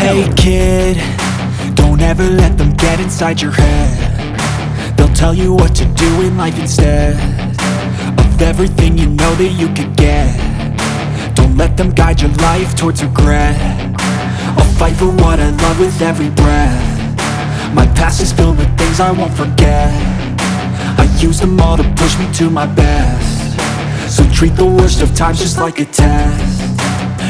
Hey kid, don't ever let them get inside your head. They'll tell you what to do in life instead of everything you know that you could get. Don't let them guide your life towards regret. I'll fight for what I love with every breath. My past is filled with things I won't forget. I use them all to push me to my best. So treat the worst of times just like a test.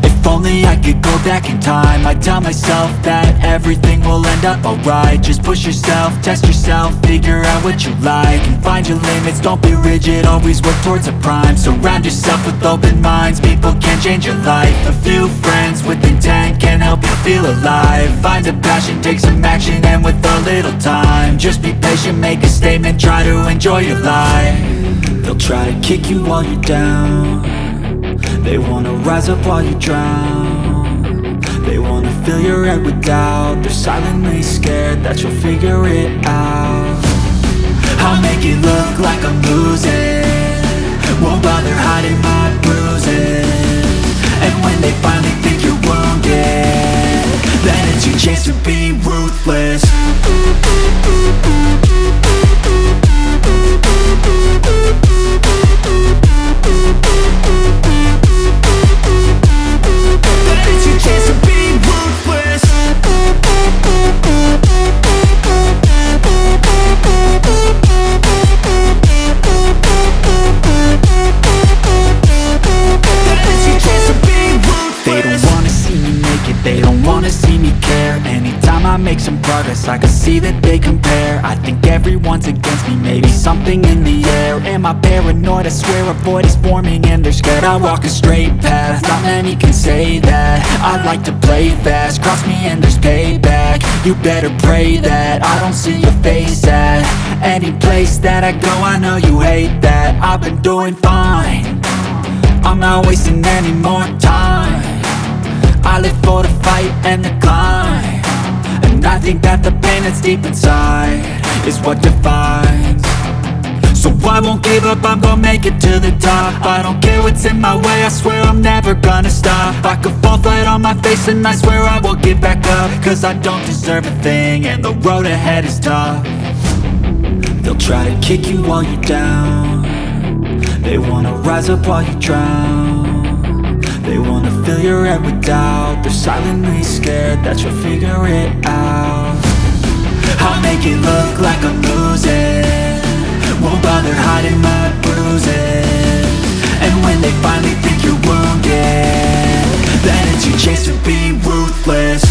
If only I could go back in time, I'd tell myself that everything will end up alright. Just push yourself, test yourself, figure out what you like, and find your limits, don't be rigid, always work towards a prime. Surround yourself with open minds, people can change your life. A few friends with intent can help you feel alive. Find a passion, take some action, and with a little time, just be patient, make a statement, try to enjoy your life. They'll try to kick you while you're down. They wanna rise up while you drown. They wanna fill your head with doubt. They're silently scared that you'll figure it out. I'll make it look like I'm losing, won't bother hiding my bruises. And when they finally think you're wounded, then it's your chance to be ruthless. I make some progress, I can see that they compare. I think everyone's against me, maybe something in the air. Am I paranoid? I swear a void is forming and they're scared. I walk a straight path, not many can say that. I like to play fast, cross me and there's payback. You better pray that I don't see your face at any place that I go. I know you hate that. I've been doing fine, I'm not wasting any more time. I live for the fight and the climb, and I think that the pain that's deep inside is what defines. So I won't give up, I'm gonna make it to the top. I don't care what's in my way, I swear I'm never gonna stop. I could fall flat on my face and I swear I will get back up, cause I don't deserve a thing and the road ahead is tough. They'll try to kick you while you're down. They wanna rise up while you drown. They wanna fill your head with doubt. They're silently scared that you'll figure it out. I'll make it look like I'm losing, won't bother hiding my bruises. And when they finally think you're wounded, then it's your chance to be ruthless.